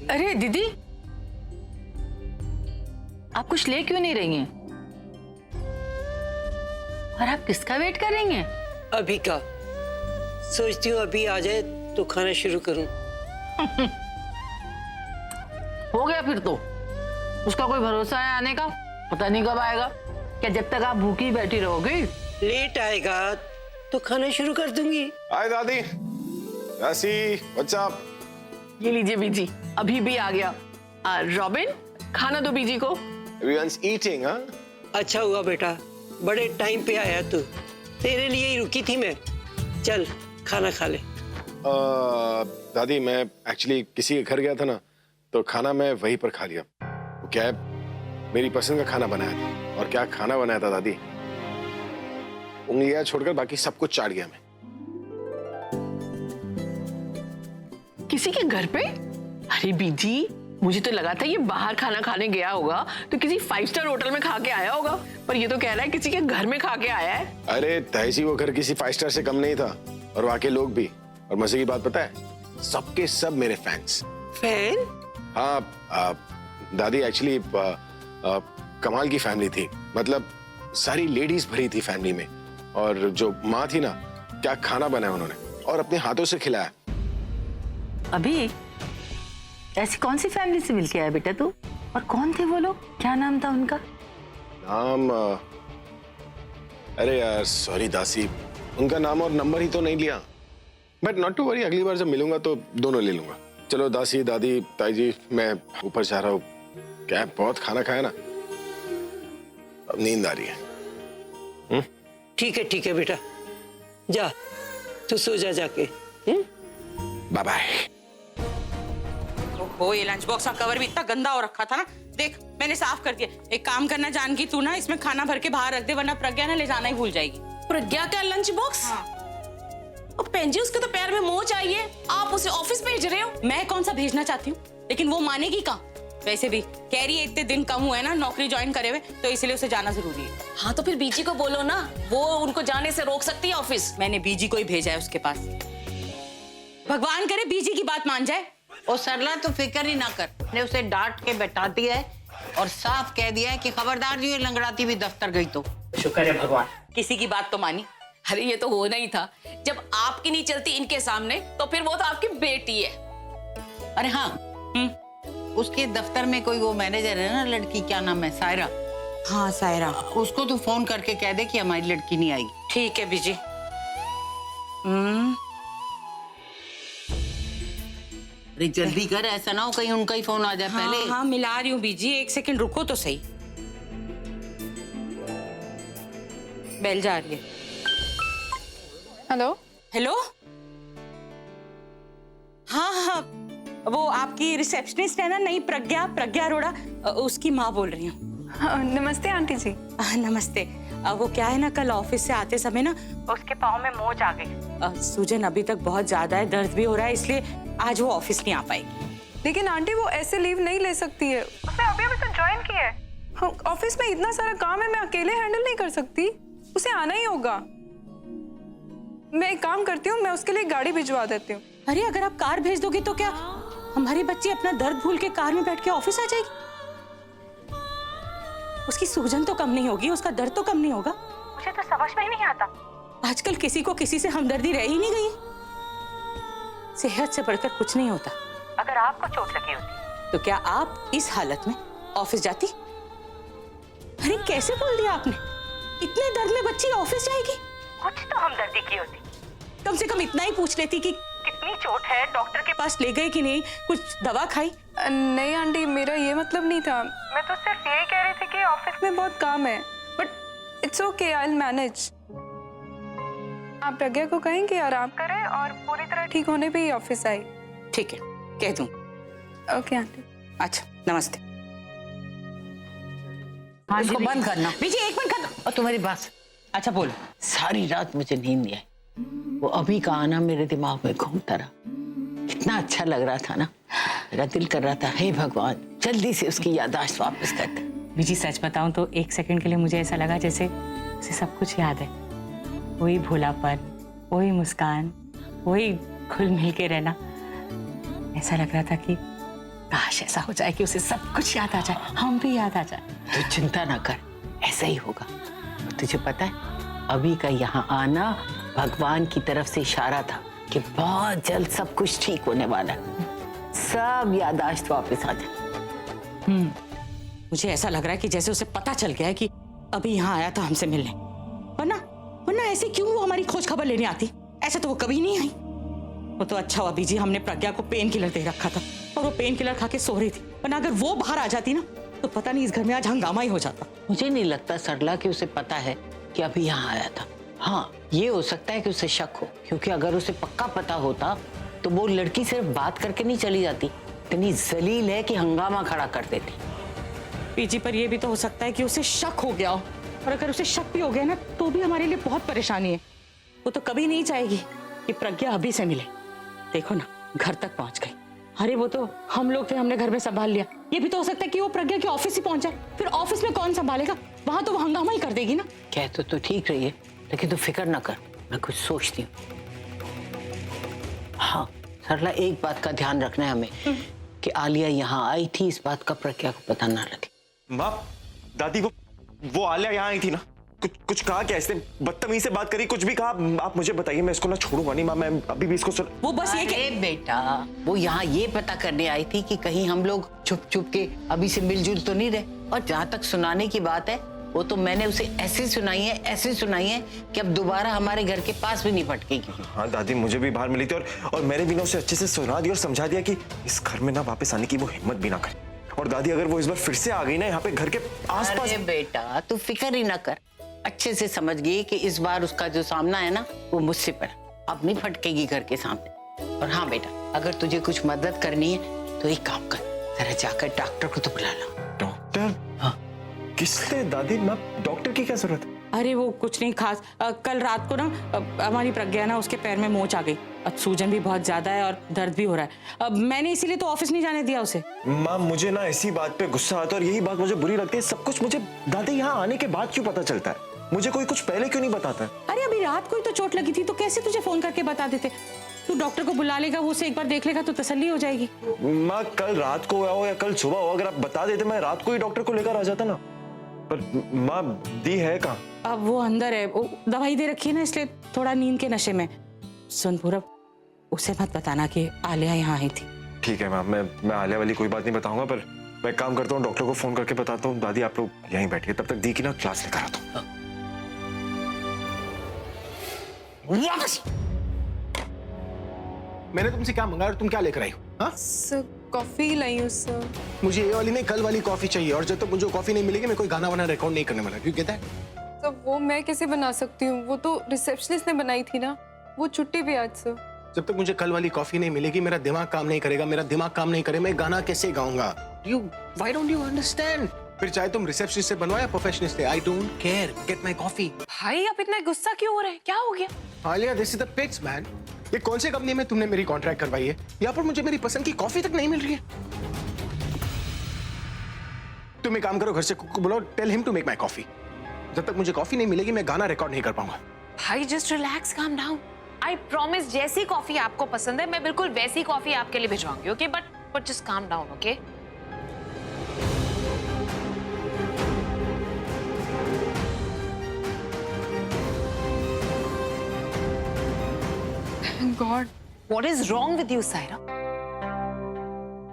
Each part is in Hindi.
अरे दीदी, आप कुछ ले क्यों नहीं रही हैं? और आप किसका वेट करेंगे? अभी का सोचती हूँ, अभी आ जाए तो खाना शुरू करूं। हो गया फिर तो, उसका कोई भरोसा है आने का? पता नहीं कब आएगा। क्या जब तक आप भूखी बैठी रहोगी? लेट आएगा तो खाना शुरू कर दूंगी। हाय दादी, दासी, व्हाट्स अप? ये लीजिए बीजी, अभी भी आ गया। रॉबिन, खाना दो बीजी को। Everyone's eating, huh? अच्छा हुआ बेटा, बड़े टाइम पे आया तू। तेरे लिए ही रुकी थी मैं। चल खाना खा ले। दादी, मैं एक्चुअली किसी के घर गया था ना, तो खाना मैं वहीं पर खा लिया। वो क्या है, मेरी पसंद का खाना बनाया था। और क्या खाना बनाया था दादी, उंगलियां छोड़कर बाकी सब कुछ चाट गया मैं। किसी के घर पे? अरे बीजी, मुझे तो लगा था ये बाहर खाना खाने गया होगा तो किसी 5 स्टार होटल में खा के आया होगा, पर ये तो कह रहा है किसी के घर में खा के आया है। अरे तहसी, वो घर किसी 5 स्टार से कम नहीं था, और वहाँ के लोग भी। और मजे की बात पता है, सबके सब मेरे फैंस। फैन? हाँ दादी, एक्चुअली कमाल की फैमिली थी। मतलब सारी लेडीज भरी थी फैमिली में। और जो माँ थी ना, क्या खाना बनाया उन्होंने, और अपने हाथों से खिलाया। अभी ऐसी कौन सी फैमिली से मिलके आया बेटा तू? और कौन थे वो लोग? क्या नाम था उनका? नाम अरे यार सॉरी दासी, उनका नाम और नंबर ही तो नहीं लिया। बट नॉट टू वरी, अगली बार जब मिलूंगा तो दोनों ले लूंगा। चलो दासी, दादी, ताई जी, मैं ऊपर जा रहा हूँ। क्या बहुत खाना खाया ना, अब नींद आ रही है। ठीक है बेटा, जा तू सो जा जाके। Bye bye. ओहो, ये लंच बॉक्स का कवर भी इतना गंदा हो रखा था ना। देख, मैंने साफ कर दिया। एक काम करना जानकी, तू ना इसमें खाना भर के बाहर रख दे, वरना प्रज्ञा ना ले जाना ही भूल जाएगी। प्रज्ञा का लंच बॉक्स? हाँ। और पेंजी, उसके तो पैर में मोच आई है, आप उसे ऑफिस भेज रहे हो? मैं कौन सा भेजना चाहती हूँ, लेकिन वो मानेगी कहाँ? वैसे भी कह रही है इतने दिन कम हुए ना नौकरी ज्वाइन करे हुए, तो इसलिए उसे जाना जरूरी है। हाँ तो फिर बीजी को बोलो ना, वो उनको जाने से रोक सकती है ऑफिस। मैंने बीजी को ही भेजा है उसके पास। भगवान करे बीजी की बात मान जाए। और सरला तो फिक्र ही ना कर, ने उसे डांट के बैठा दिया है और साफ कह दिया है कि खबरदार जो ये लंगड़ाती हुई दफ्तर गई तो। शुक्र है भगवान, किसी की बात तो मानी। अरे ये तो होना ही था, जब आपकी नहीं चलती इनके सामने तो फिर वो तो आपकी बेटी है। अरे हाँ, उसके दफ्तर में कोई वो मैनेजर है ना लड़की, क्या नाम है, सायरा। हाँ सायरा, उसको तू फोन करके कह दे कि हमारी लड़की नहीं आएगी। ठीक है बीजी। अरे जल्दी कर, ऐसा ना हो कहीं उनका ही फोन आ जाए। हाँ, पहले हाँ मिला रही हूँ बीजी, 1 सेकंड रुको तो सही। बेल जा रही है। हेलो हेलो, हाँ, वो आपकी रिसेप्शनिस्ट है ना, नई प्रज्ञा अरोड़ा, उसकी माँ बोल रही हूँ। हाँ, नमस्ते आंटी जी। नमस्ते। वो क्या है ना, कल ऑफिस से आते समय ना उसके पाँव में मोच आ गई। सूजन अभी तक बहुत ज्यादा है, दर्द भी हो रहा है, इसलिए आज वो ऑफिस नहीं आ पाएगी। लेकिन आंटी वो ऐसे लीव नहीं ले सकती है, उसने अभी तो ज्वाइन की है। हाँ, ऑफिस में इतना सारा काम है, मैं अकेले हैंडल नहीं कर सकती, उसे आना ही होगा। मैं एक काम करती हूँ, मैं उसके लिए गाड़ी भिजवा देती हूँ। अरे अगर आप कार भेज दोगे तो क्या हमारी बच्ची अपना दर्द भूल के कार में बैठ के ऑफिस आ जाएगी? उसकी सूजन तो कम नहीं होगी, उसका दर्द तो कम नहीं होगा। मुझे तो समझ में ही नहीं आता, आजकल किसी को किसी से हमदर्दी रह ही नहीं गई। सेहत से बढ़कर कुछ नहीं होता। अगर आपको चोट लगी होती तो क्या आप इस हालत में ऑफिस जाती? अरे कैसे बोल दिया आपने, इतने दर्द में बच्ची ऑफिस जाएगी? कुछ तो हमदर्दी की होती, कम से कम इतना ही पूछ लेती कि कितनी चोट है, डॉक्टर के पास ले गए कि नहीं, कुछ दवा खाई? नहीं आंटी, मेरा ये मतलब नहीं था। मैं तो सिर्फ यही कह रही थी कि ऑफिस में बहुत काम है, but it's okay, I will manage. आप प्रज्ञा को कहें कि आराम करे और पूरी तरह ठीक होने पे ही ऑफिस आए। ठीक है, कह दूं। Okay aunty. अच्छा, नमस्ते। हाँ, इसको बंद करना। विजय एक मिनट कर। और तुम्हारी बात, अच्छा बोल। सारी रात मुझे नींद नहीं आई, वो अभी का आना मेरे दिमाग में घूमता रहा। कितना अच्छा लग रहा था ना, मेरा दिल कर रहा था हे भगवान जल्दी से उसकी याददाश्त वापस कर दे। विजय सच बताऊं तो 1 सेकंड के लिए मुझे ऐसा लगा जैसे उसे सब कुछ याद है। वही भोलापन, वही मुस्कान, वही घुल मिल के रहना। ऐसा लग रहा था कि काश ऐसा हो जाए कि उसे सब कुछ याद आ जाए, हम भी याद आ जाए। तू चिंता ना कर, ऐसा ही होगा। और तुझे पता है अभी का यहाँ आना भगवान की तरफ से इशारा था कि बहुत जल्द सब कुछ ठीक होने वाला है, सब याददाश्त वापस आ जाए। मुझे ऐसा लग रहा है कि जैसे उसे पता चल गया है कि अभी यहाँ आया था हमसे मिलने, वरना वरना ऐसे क्यों वो हमारी खोज खबर लेने आती? ऐसे तो वो कभी नहीं आई। वो तो अच्छा हुआ बीजी हमने प्रज्ञा को पेन किलर दे रखा था और वो पेन किलर खा के सो रही थी, वरना अगर वो बाहर आ जाती ना तो पता नहीं इस घर में आज हंगामा ही हो जाता। मुझे नहीं लगता सरला कि उसे पता है कि अभी यहाँ आया था। हाँ, ये हो सकता है कि उसे शक हो, क्योंकि अगर उसे पक्का पता होता तो वो लड़की सिर्फ बात करके नहीं चली जाती, इतनी जलील है कि हंगामा खड़ा कर देती। पीजी पर यह भी तो हो सकता है कि उसे शक हो गया हो, और अगर उसे शक भी हो गया ना तो भी हमारे लिए बहुत परेशानी है। वो तो कभी नहीं चाहेगी कि प्रज्ञा अभी से मिले। देखो ना, घर तक पहुंच गई। अरे वो तो हम लोग थे, हमने घर में संभाल लिया। ये भी तो हो सकता है कि वो प्रज्ञा के ऑफिस ही पहुंच जाए, फिर ऑफिस में कौन संभालेगा? वहां तो वो हंगामा ही कर देगी ना। कह तो ठीक रही है, लेकिन तू फिक्र ना कर, मैं कुछ सोचती हूँ। हाँ सरला, एक बात का ध्यान रखना है हमें कि आलिया यहाँ आई थी, इस बात का प्रज्ञा को पता ना लगे। माँ, दादी वो आलिया यहाँ आई थी ना, कुछ कहा क्या? इसने बदतमीजी से बात करी, कुछ भी कहा? आप मुझे बताइए, मैं इसको ना छोड़ूंगा नहीं माँ, मैं अभी भी इसको वो बस ये अरे बेटा, वो यहाँ ये पता करने आई थी कि कहीं हम लोग छुप छुप के अभी से मिलजुल तो नहीं रहे। और जहाँ तक सुनाने की बात है, वो तो मैंने उसे ऐसे सुनाई है कि अब दोबारा हमारे घर के पास भी नहीं भटकेगी। हाँ दादी, मुझे भी बाहर मिली थी और मैंने भी ना उसे अच्छे से सुना दिया और समझा दिया कि इस घर में ना वापस आने की वो हिम्मत भी ना करे। और दादी, अगर वो इस बार फिर से आ गई ना यहाँ पे घर के आसपास। अरे बेटा, तू फिक्र ही ना कर, अच्छे से समझ गई कि इस बार उसका जो सामना है ना वो मुझसे पड़ा, अब नहीं फटकेगी घर के सामने। और हाँ बेटा, अगर तुझे कुछ मदद करनी है तो एक काम कर, जरा जाकर डॉक्टर को तो बुला ला। डॉक्टर? हाँ। किस लिए दादी? मैं डॉक्टर की क्या जरूरत है? अरे वो कुछ नहीं खास, कल रात को ना हमारी प्रज्ञा ना उसके पैर में मोच आ गई। अब सूजन भी बहुत ज्यादा है और दर्द भी हो रहा है। अब मैंने इसीलिए तो ऑफिस नहीं जाने दिया उसे। माँ, मुझे ना इसी बात पे गुस्सा आता है और यही बात मुझे बुरी लगती है। सब कुछ मुझे दादी यहाँ आने के बाद क्यों पता चलता है? मुझे कोई कुछ पहले क्यों नहीं बताता? अरे अभी रात को ही तो चोट लगी थी, तो कैसे तुझे फोन करके बता देते? तू डॉक्टर को बुला लेगा, वो उसे एक बार देख लेगा तो तसल्ली हो जाएगी। माँ, कल रात को हो या कल सुबह हो, अगर आप बता देते मैं रात को ही डॉक्टर को लेकर आ जाता ना। पर माँ, दी है कहाँ? अब वो अंदर है, वो दवाई दे रखी है ना, इसलिए थोड़ा नींद के नशे में। सुन पूरब, उसे मत बताना कि आलिया यहाँ आई थी। ठीक है माँ, मैं आलिया वाली कोई बात नहीं बताऊंगा, पर मैं एक काम करता हूँ, डॉक्टर को फोन करके बताता हूँ। दादी, आप लोग यहीं बैठिए, तब तक दी की ना क्लास लेकर आता हूँ। मैंने तुमसे क्या मंगाया और तुम क्या लेकर आई हो? हाँ? सर कॉफी लाई हूँ सर। मुझे ये वाली नहीं, कल वाली कॉफी चाहिए, और जब तक मुझे कॉफी नहीं मिलेगी मैं कोई गाना वाना रिकॉर्ड नहीं करने वाला। क्यों कहता है? तो वो मैं कैसे बना सकती हूँ? वो तो रिसेप्शनिस्ट ने बनाई थी ना, वो छुट्टी भी आज सर। जब तक मुझे कल वाली कॉफी नहीं मिलेगी मेरा दिमाग काम नहीं करेगा। मेरा दिमाग काम नहीं करे, मैं गाना कैसे गाऊंगा? Why don't you understand? फिर चाहे तुम रिसेप्शनिस्ट से बनवाओ या प्रोफेशनिस्ट से, I don't care, gate my coffee. भाई आप इतना गुस्सा क्यों हो रहे हैं? क्या हो गया? Alia, this is the pits man. ये कौन सी कंपनी में तुमने मेरी कॉन्ट्रैक्ट करवाई है? यहाँ पर मुझे मेरी पसंद की कॉफी तक नहीं मिल रही है। तुम एक काम करो, घर से कुक को बुलाओ, tell him to make my coffee. जब तक मुझे कॉफी नहीं मिलेगी मैं गाना रिकॉर्ड नहीं कर पाऊंगा। भाई just relax, calm down. I promise, जैसी कॉफी आपको पसंद है मैं बिल्कुल वैसी कॉफी आपके लिए भिजवाऊंगी, okay? But just calm down, okay? God, what is wrong with you Saira?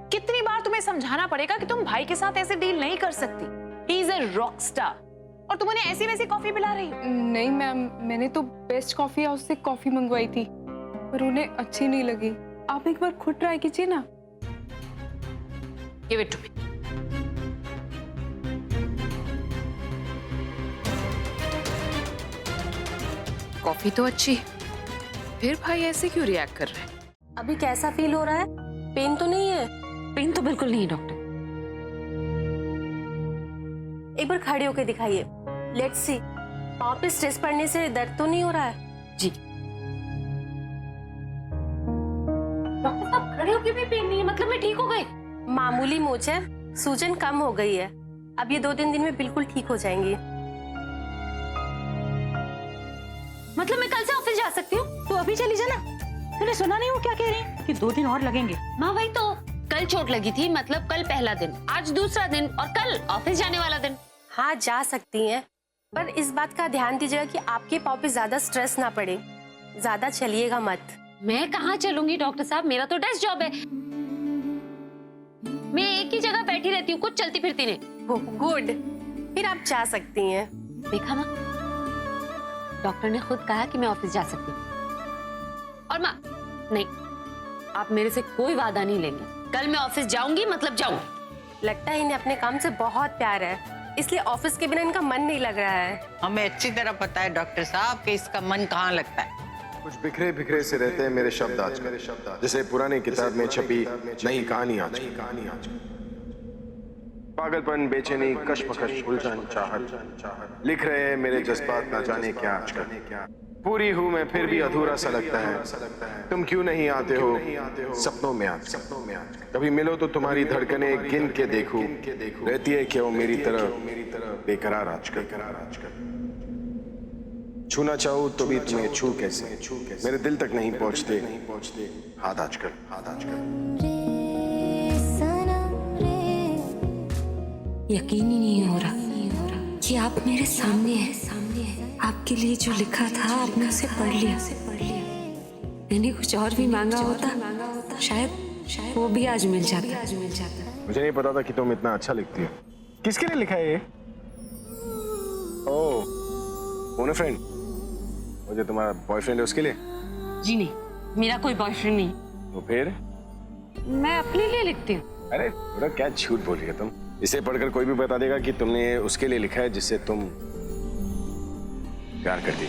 कितनी बार तुम्हें समझाना पड़ेगा कि तुम भाई के साथ ऐसे डील नहीं कर सकती। He is a rock star और तुम उन्हें ऐसी वैसी कॉफी पिला रही हो। नहीं मैम, मैंने तो बेस्ट कॉफी हाउस से कॉफी मंगवाई थी, पर उन्हें अच्छी नहीं लगी। आप एक बार खुद ट्राई कीजिए ना। Give it to me. Coffee तो अच्छी, फिर भाई ऐसे क्यों रिएक्ट कर रहे हैं? अभी कैसा फील हो रहा है? पेन तो नहीं है? पेन तो बिल्कुल नहीं डॉक्टर। एक बार खड़े होके दिखाइए, लेट्स सी। पाँव पे स्ट्रेस पड़ने से दर्द तो नहीं हो रहा है? जी डॉक्टर साहब, खड़े होके भी पेन नहीं है, मतलब मैं ठीक हो गई? मामूली मोच है, सूजन कम हो गई है। अब ये 2-3 दिन में बिल्कुल ठीक हो जाएंगी। मतलब मैं कल से ऑफिस जा सकती हूँ? तो अभी चली जाना। तूने सुना नहीं वो क्या कह रही है कि 2 दिन और लगेंगे? माँ वही तो, कल चोट लगी थी, मतलब कल पहला दिन, आज दूसरा दिन और कल ऑफिस जाने वाला दिन। हाँ जा सकती हैं, पर इस बात का ध्यान दीजिएगा कि आपके पाँव पे ज्यादा स्ट्रेस ना पड़े, ज्यादा चलिएगा मत। मैं कहाँ चलूंगी डॉक्टर साहब, मेरा तो डेस्क जॉब है। मैं एक ही जगह बैठी रहती हूँ, कुछ चलती फिरती नहीं। गुड, फिर आप जा सकती हैं। देखा माँ, डॉक्टर ने खुद कहा कि मैं ऑफिस जा सकती हूँ। और माँ नहीं, आप मेरे से कोई वादा नहीं लेंगे, कल मैं ऑफिस जाऊंगी मतलब जाऊंगी। लगता है इन्हें अपने काम से बहुत प्यार है, इसलिए ऑफिस के बिना इनका मन नहीं लग रहा है। हमें अच्छी तरह पता है डॉक्टर साहब कि इसका मन कहाँ लगता है। कुछ बिखरे बिखरे से रहते हैं मेरे शब्द आजकल, जैसे पुरानी किताब में छपी नई कहानी आजकल। पागलपन, बेचैनी, कश्मकश, उलझन, चाहत लिख रहे हैं मेरे जज्बात, ना जाने क्या आजकल। पूरी हूँ मैं फिर भी अधूरा सा लगता है, तुम क्यों नहीं आते हो सपनों में आज। कभी मिलो तो तुम्हारी धड़कने गिन के देखूं, रहती है क्यों मेरी तरह बेकरार आजकल। छूना चाहूँ तो भी तुम्हें छू कैसे, मेरे दिल तक नहीं पहुँचते हाथ आजकल। यकीन ही नहीं हो रहा कि आप मेरे सामने हैं। आपके लिए जो लिखा था आपने उसे पढ़ लिया। मैंने कुछ और भी मांगा होता, शायद वो भी आज मिल जाता। मुझे नहीं पता था कि तुम इतना अच्छा लिखती हो। किसके लिए लिखा है ये? ओह, कौन फ्रेंड? वो जो तुम्हारा बॉयफ्रेंड है उसके लिए? जी नहीं, मेरा कोई बॉयफ्रेंड नहीं। तो फिर? मैं अपने लिए लिखती हूँ। अरे थोड़ा क्या झूठ बोल रही है तुम। इसे पढ़कर कोई भी बता देगा कि तुमने उसके लिए लिखा है जिससे तुम प्यार करती।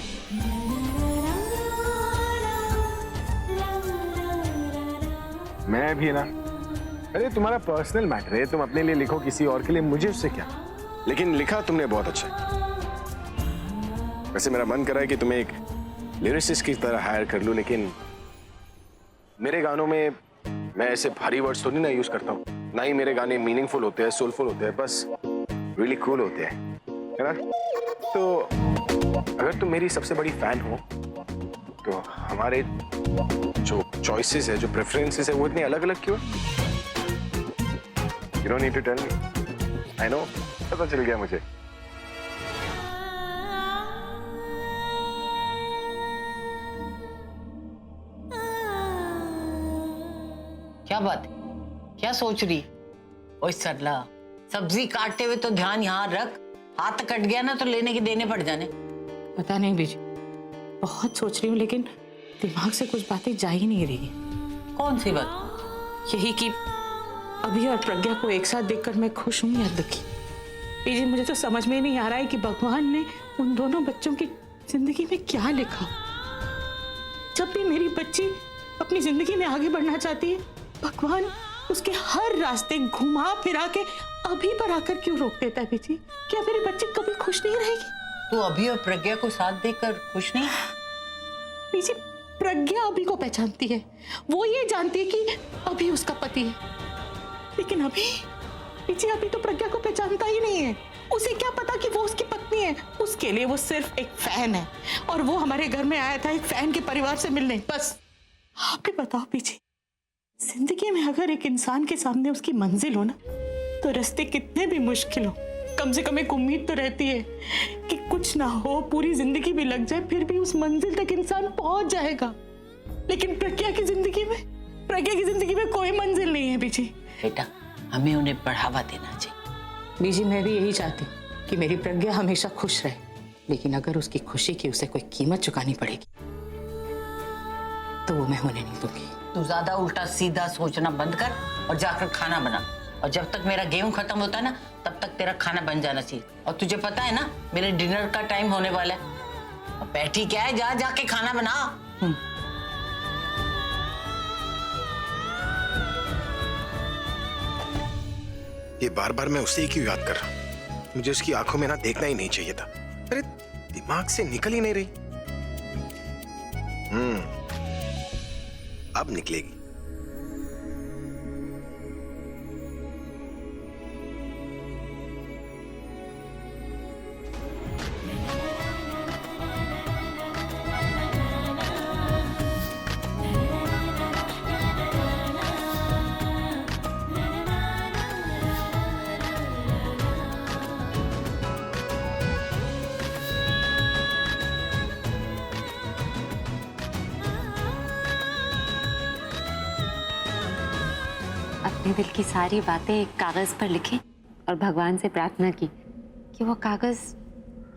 मैं भी ना, अरे तुम्हारा पर्सनल मैटर है, तुम अपने लिए लिखो, किसी और के लिए मुझे उससे क्या। लेकिन लिखा तुमने बहुत अच्छा। वैसे मेरा मन कर रहा है कि तुम्हें एक लिरिसिस्ट की तरह हायर कर लूं, लेकिन मेरे गानों में मैं ऐसे भारी वर्ड्स तो नहीं ना यूज करता हूँ, ना ही मेरे गाने मीनिंगफुल होते हैं, सोलफुल होते हैं, बस रियली कूल होते हैं, है ना? तो अगर तुम मेरी सबसे बड़ी फैन हो तो हमारे जो चॉइसेस है, जो प्रेफरेंसेस है, वो इतने अलग अलग क्यों? You don't need to tell me. I know, पता चल गया मुझे। क्या बात है, क्या सोच रही? ओए सरला, सब्जी काटते हुए तो ध्यान यहाँ रख, हाथ कट गया ना तो लेने के देने पड़ जाने। पता नहीं बीजी, बहुत सोच रही हूँ लेकिन दिमाग से कुछ बातें जा ही नहीं रही। कौन सी बात? यही कि अभी और प्रज्ञा को एक साथ देखकर मैं खुश हूँ या दुखी। बीजी, मुझे तो समझ में नहीं आ रहा है कि भगवान ने उन दोनों बच्चों की जिंदगी में क्या लिखा। जब भी मेरी बच्ची अपनी जिंदगी में आगे बढ़ना चाहती है, भगवान उसके हर रास्ते घुमा फिरा के अभी पर आकर क्यों रोक देता है? बीजी, क्या मेरी बच्ची कभी खुश नहीं रहेगी? तू अभी और प्रज्ञा को साथ देकर खुश नहीं? बीजी, प्रज्ञा अभी को पहचानती है, वो ये जानती है कि अभी उसका पति है, लेकिन बीजी अभी तो प्रज्ञा को पहचानता ही नहीं है। उसे क्या पता कि वो उसकी पत्नी है। उसके लिए वो सिर्फ एक फैन है, और वो हमारे घर में आया था एक फैन के परिवार से मिलने, बस। आप ही बताओ बीजी, जिंदगी में अगर एक इंसान के सामने उसकी मंजिल हो ना, तो रास्ते कितने भी मुश्किल हो, कम से कम एक उम्मीद तो रहती है कि कुछ ना हो, पूरी जिंदगी भी लग जाए, फिर भी उस मंजिल तक इंसान पहुंच जाएगा। लेकिन प्रज्ञा की जिंदगी में कोई मंजिल नहीं है बीजी। बेटा, हमें उन्हें बढ़ावा देना चाहिए। बीजी, मैं भी यही चाहती हूँ कि मेरी प्रज्ञा हमेशा खुश रहे, लेकिन अगर उसकी खुशी की उसे कोई कीमत चुकानी पड़ेगी तो वो मैं होने नहीं दूंगी। तू ज्यादा उल्टा सीधा सोचना बंद कर और जाकर खाना बना, और जब तक मेरा गेहूं खत्म होता है ना, तब तक तेरा खाना बन जाना चाहिए। और तुझे पता है ना, मेरे डिनर का टाइम होने वाला है। अब बैठी क्या है, जाके खाना बना। ये बार बार मैं उसे ही क्यों याद कर रहा हूँ? मुझे उसकी आंखों में ना देखना ही नहीं चाहिए था। अरे दिमाग से निकल ही नहीं रही। अब निकलेगी। अपने दिल की सारी बातें एक कागज पर लिखी और भगवान से प्रार्थना की कि वो कागज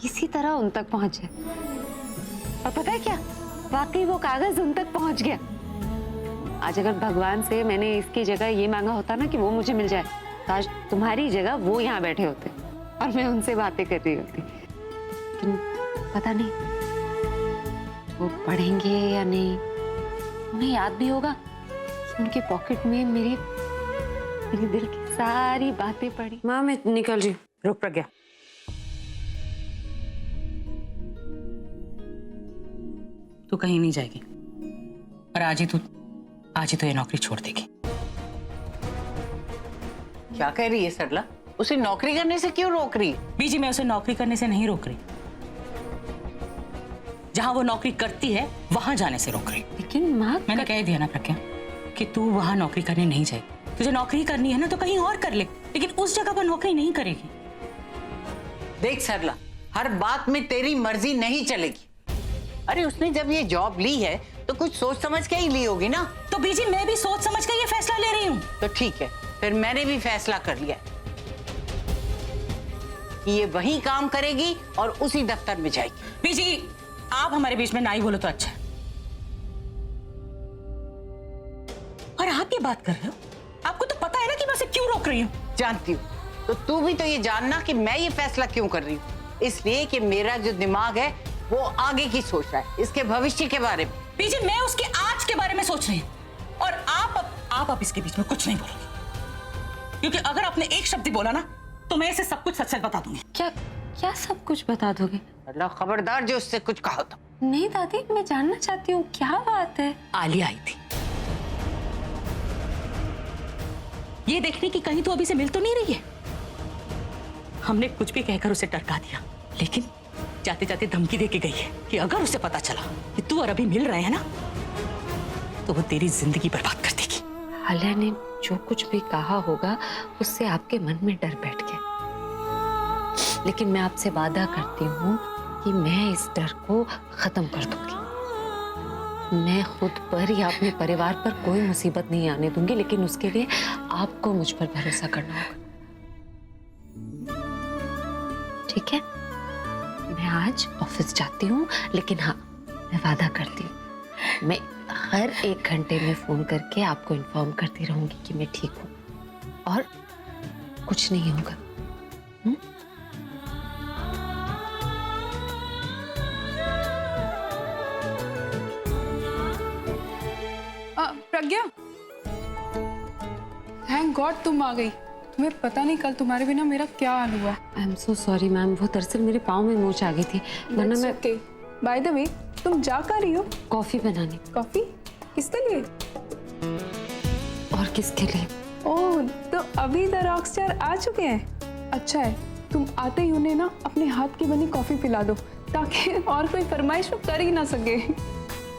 किसी तरह उन तक पहुंचे। और पता है क्या, वाकई वो कागज उन तक पहुंच गया। आज अगर भगवान से मैंने इसकी जगह ये मांगा होता ना कि वो मुझे मिल जाए, तो आज तुम्हारी जगह वो यहाँ बैठे होते और मैं उनसे बातें कर रही होती। लेकिन पता नहीं वो पढ़ेंगे या नहीं। उन्हें याद भी होगा कि उनके पॉकेट में मेरी दिल की सारी बातें पड़ी। माँ मैं निकल रही हूँ। रुक प्रज्ञा, तू कहीं नहीं जाएगी और आज ही तो ये नौकरी छोड़ देगी। क्या कह रही है सरला? उसे नौकरी करने से क्यों रोक रही है? बीजी, मैं उसे नौकरी करने से नहीं रोक रही, जहां वो नौकरी करती है वहां जाने से रोक रही। लेकिन माँ, मैंने कह दिया ना प्रज्ञा कि तू वहां नौकरी करने नहीं जाएगी। तुझे नौकरी करनी है ना तो कहीं और कर ले, लेकिन उस जगह पर नौकरी नहीं करेगी। देख सरला, हर बात में तेरी मर्जी नहीं चलेगी। अरे उसने जब ये जॉब ली है तो कुछ सोच समझ के ही ली होगी ना। तो बीजी, मैं भी सोच समझ के ये फैसला ले रही हूँ। तो ठीक है, फिर मैंने भी फैसला कर लिया कि ये वही काम करेगी और उसी दफ्तर में जाएगी। बीजी, आप हमारे बीच में ना ही बोलो तो अच्छा है। और आप ये बात कर रहे हो, आपको तो पता है ना कि मैं उसे क्यों रोक रही हूँ। जानती हूँ, तो तू भी तो ये जानना कि मैं ये फैसला क्यों कर रही हूँ। इसलिए कि मेरा जो दिमाग है वो आगे की सोच रहा है, इसके भविष्य के बारे में। बीजी, मैं उसके आज के बारे में सोच रही हूँ और आप अब इसके बीच में कुछ नहीं बोलोगे, क्योंकि अगर आपने एक शब्द बोला ना तो मैं इसे सब कुछ सच सच बता दूंगी। क्या सब कुछ बता दोगे? अल्लाह खबरदार जो उससे कुछ कहा तो। नहीं दादी, मैं जानना चाहती हूँ क्या बात है। आलिया आई थी ये देखने की कहीं तो अभी से मिल तो नहीं रही है। हमने कुछ भी कहकर उसे डरका दिया, लेकिन जाते जाते धमकी देके गई है कि अगर उसे पता चला कि तू और अभी मिल रहे हैं ना तो वो तेरी जिंदगी बर्बाद कर देगी। आलिया ने जो कुछ भी कहा होगा उससे आपके मन में डर बैठ गया, लेकिन मैं आपसे वादा करती हूँ कि मैं इस डर को खत्म कर दूंगी। मैं खुद पर या अपने परिवार पर कोई मुसीबत नहीं आने दूंगी, लेकिन उसके लिए आपको मुझ पर भरोसा करना होगा। ठीक है, मैं आज ऑफिस जाती हूँ, लेकिन हाँ, मैं वादा करती हूँ मैं हर 1 घंटे में फोन करके आपको इन्फॉर्म करती रहूंगी कि मैं ठीक हूँ और कुछ नहीं होगा। प्रज्ञा, थैंक गॉड तुम आ गई। तुम्हें पता नहीं कल तुम्हारे बिना मेरा क्या हाल हुआ। I am so sorry ma'am, वो दरअसल मेरे पाँव में मोच आ गई थी, वरना मैं ओके। बाय द वे, तुम जा कर रही हो? कॉफी बनाने। कॉफी? किसके लिए? और किसके लिए? ओह, तो अभी द रॉकस्टार आ चुके हैं। अच्छा है, तुम आते ही उन्हें ना अपने हाथ की बनी कॉफी पिला दो, ताकि और कोई फरमाइश वो कर ही ना सके।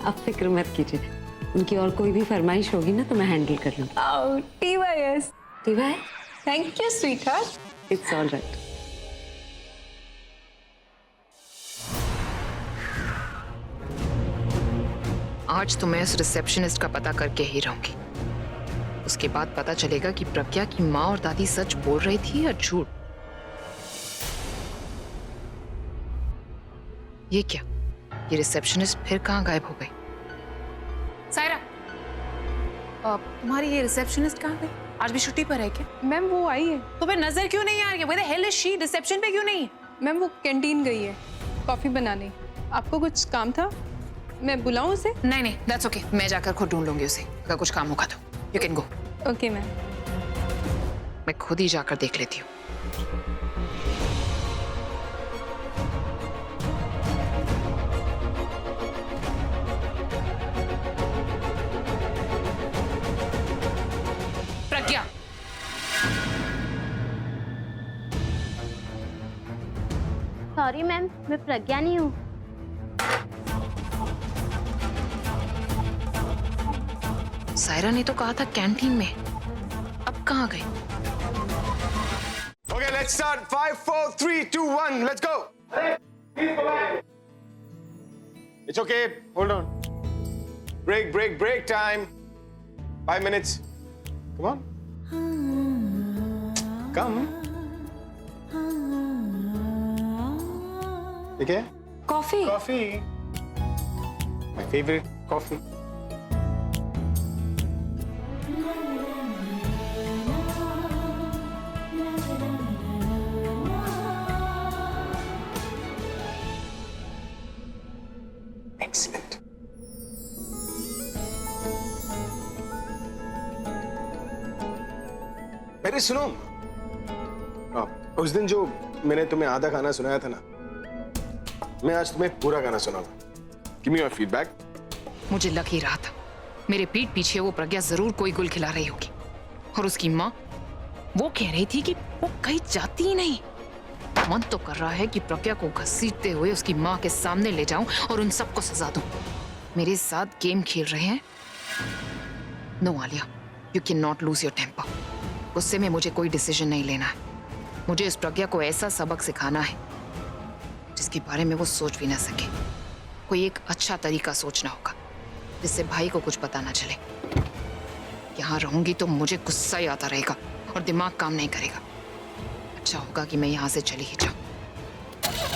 आप फिक्र मत कीजिए, उनकी और कोई भी फरमाइश होगी ना तो मैं हैंडल कर लूँगी। TYS। TY? Thank you sweetheart. It's all right. आज तो मैं उस रिसेप्शनिस्ट का पता करके ही रहूंगी। उसके बाद पता चलेगा कि प्रज्ञा की माँ और दादी सच बोल रही थी या झूठ। ये क्या, ये रिसेप्शनिस्ट फिर कहाँ गायब हो गई? सायरा, तुम्हारी ये रिसेप्शनिस्ट कहाँ गई? आज भी छुट्टी पर है क्या? मैम वो आई है। तो फिर नजर क्यों नहीं आ रही है? Where the hell is she? Reception पे क्यों नहीं है? मैम वो कैंटीन गई है कॉफी बनाने। आपको कुछ काम था? मैं बुलाऊं उसे? नहीं नहीं, दैट्स ओके, मैं जाकर खुद ढूंढ लूंगी उसे। अगर कुछ काम होगा तो you can go. Okay ma'am. मैं खुद ही जाकर देख लेती हूँ। प्रज्ञा, सॉरी मैम, मैं प्रज्ञा नहीं हूँ। सायरा ने तो कहा था कैंटीन में, अब कहाँ गई? Okay, let's start. 5, 4, 3, 2, 1. Let's go. It's okay. Hold on. Break time. 5 minutes. Come on. कम। ठीक है? Coffee. Coffee. My favourite coffee. Excellent. अरे सुनो, उस दिन जो मैंने तुम्हें आधा गाना सुनाया था ना, मैं आज तुम्हें पूरा गाना सुनाऊंगा। Give me your feedback. मुझे लग ही रहा था मेरे पीठ पीछे वो प्रज्ञा जरूर कोई गुल खिला रही होगी। और उसकी माँ वो कह रही थी कि वो कहीं जाती ही नहीं। मन तो कर रहा है कि प्रज्ञा को घसीटते हुए उसकी माँ के सामने ले जाऊं और उन सबको सजा दूं। मेरे साथ गेम खेल रहे हैं। No Alia, you can not lose your temper. गुस्से में मुझे कोई डिसीजन नहीं लेना है। मुझे इस प्रज्ञा को ऐसा सबक सिखाना है जिसके बारे में वो सोच भी ना सके। कोई एक अच्छा तरीका सोचना होगा जिससे भाई को कुछ पता ना चले। यहाँ रहूंगी तो मुझे गुस्सा ही आता रहेगा और दिमाग काम नहीं करेगा। अच्छा होगा कि मैं यहाँ से चली ही जाऊं।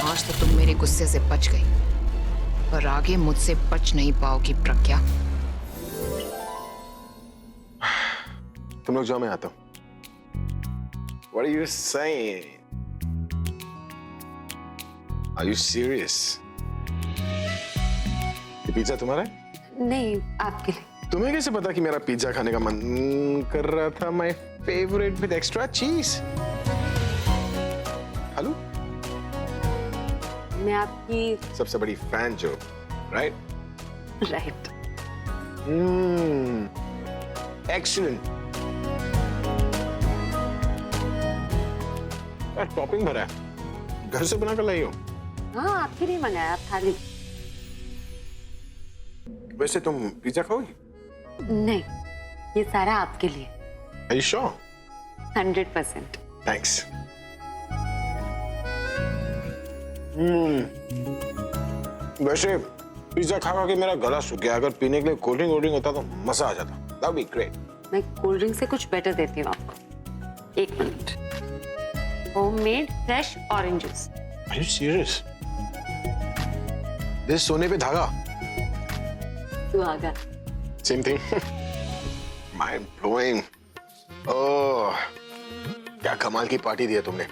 आज तो तुम मेरे गुस्से से बच गई, पर आगे मुझसे बच नहीं पाओगी प्रज्ञा। तुम लोग जाओ, मैं आता हूँ। What are you saying? Are you serious? ये पिज्जा तुम्हारा है? नहीं, आपके लिए। तुम्हें कैसे पता कि मेरा पिज्जा खाने का मन कर रहा था? माय फेवरेट विद एक्स्ट्रा चीज। हेलो, मैं आपकी सबसे बड़ी फैन जो, राइट? राइट। एक्सीलेंट। टॉपिंग भरा है, घर से बना कर लाई हो? हाँ, आपके लिए मंगाया, आप खा लीजिए। वैसे तुम पिज्जा खाओगी? नहीं, ये सारा आपके लिए। Are you sure? 100%। Thanks. वैसे पिज्जा खा के मेरा गला सूख गया। अगर पीने के लिए कोल्ड ड्रिंक होता तो मजा आ जाता। That would be great. मैं कोल्ड ड्रिंक से कुछ बेटर देती हूँ आपको। 1 minute. Homemade fresh orange juice. Are you serious? This सोने पे धागा। सुहागा। Same thing. Mind blowing. Oh, क्या कमाल की पार्टी दी है तुमने।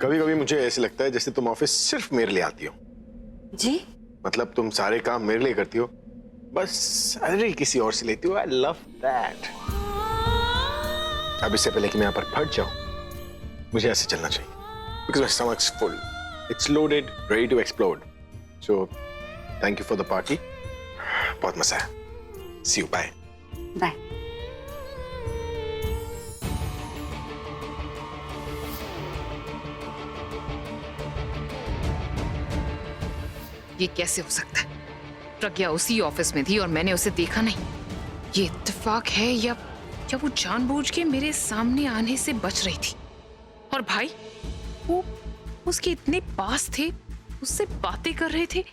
कभी कभी मुझे ऐसे लगता है जैसे तुम ऑफिस सिर्फ मेरे लिए आती हो। जी? मतलब तुम सारे काम मेरे लिए करती हो, बस सैलरी किसी और से लेती हो। I love that. अब इससे पहले कि मैं यहाँ पर फट जाऊं, मुझे ऐसे चलना चाहिए। Because my stomach's full. It's loaded, ready to explode. So, thank you for the party. बहुत मजा है। See you. Bye. बाय। ये कैसे हो सकता है? प्रज्ञा उसी ऑफिस में थी और मैंने उसे देखा नहीं। ये इत्तेफाक है या वो जानबूझ के मेरे सामने आने से बच रही थी? और भाई, वो उसके इतने पास थे, उससे बातें कर रहे थे।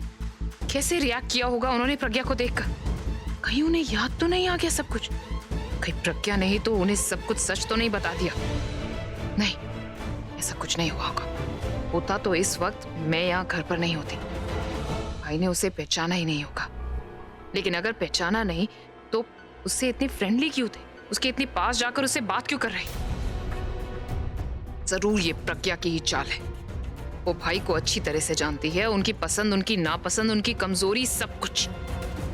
कैसे रिएक्ट किया होगा उन्होंने प्रज्ञा को देखकर? कहीं उन्हें याद तो नहीं आ गया सब कुछ? कहीं प्रज्ञा ने ही तो उन्हें सब कुछ सच तो नहीं बता दिया? नहीं, ऐसा कुछ नहीं हुआ होगा। होता तो इस वक्त मैं यहाँ घर पर नहीं होती। भाई ने उसे पहचाना ही नहीं होगा। लेकिन अगर पहचाना नहीं तो उससे इतने फ्रेंडली क्यों थे? उसके इतने पास जाकर उससे बात क्यों कर रहे? जरूर ये प्रज्ञा की ही चाल है। वो भाई को अच्छी तरह से जानती है, उनकी पसंद, उनकी नापसंद, उनकी कमजोरी, सब कुछ।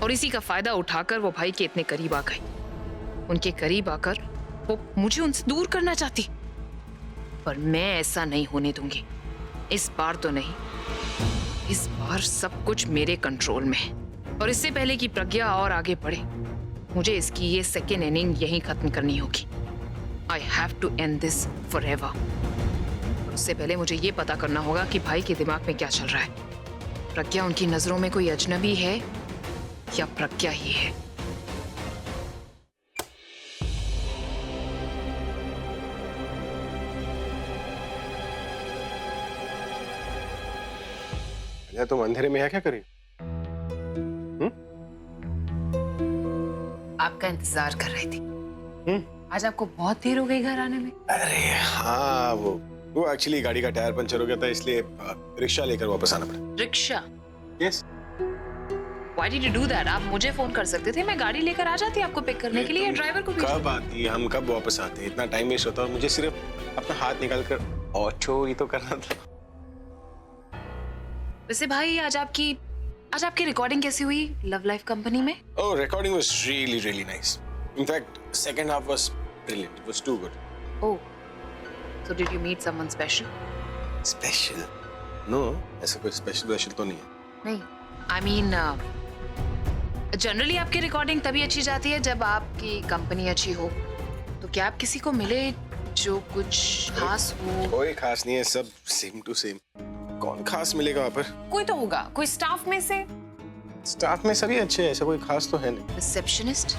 और इसी का फायदा उठाकर वो भाई के इतने करीब आ गई। उनके करीब आकर वो मुझे उनसे दूर करना चाहती, पर मैं ऐसा नहीं होने दूंगी। इस बार तो नहीं। इस बार सब कुछ मेरे कंट्रोल में है। और इससे पहले कि प्रज्ञा और आगे बढ़े, मुझे इसकी ये सेकेंड इनिंग यहीं खत्म करनी होगी। I have to end this forever. उससे पहले मुझे ये पता करना होगा कि भाई के दिमाग में क्या चल रहा है। प्रज्ञा उनकी नजरों में कोई अजनबी है या प्रज्ञा ही है? तुम अंधेरे में यहाँ क्या करी? आपका इंतजार कर रही थी। आज आपको बहुत देर हो गई घर आने में। अरे हाँ, वो एक्चुअली गाड़ी का टायर पंचर हो गया था, इसलिए रिक्शा लेकर वापस आना पड़ा। Rickshaw? Yes. Why did you do that? आप मुझे फोन कर सकते थे, मैं गाड़ी लेकर आ जाती आपको पिक करने के लिए, या ड्राइवर को कब आती, हम कब वापस आते, इतना टाइम वेस्ट होता, और मुझे सिर्फ अपना हाथ निकाल कर ऑटो ही तो करना था। वैसे भाई आज आपकी रिकॉर्डिंग कैसी हुई लव लाइफ कंपनी में? Oh, recording was really nice. In fact, second half was brilliant. It was too good. Oh, so did you meet someone special? Special? No, ऐसा कोई special तो नहीं है। नहीं, I mean, जनरली आपकी रिकॉर्डिंग तभी अच्छी जाती है जब आपकी कंपनी अच्छी हो। तो क्या आप किसी को मिले जो कुछ खास हो? कोई खास नहीं है, सब सेम टू सेम। कौन खास मिलेगा वहाँ पर? कोई तो होगा, कोई स्टाफ में से। स्टाफ में सभी अच्छे हैं, ऐसा कोई खास तो है नहीं। रिसेप्शनिस्ट?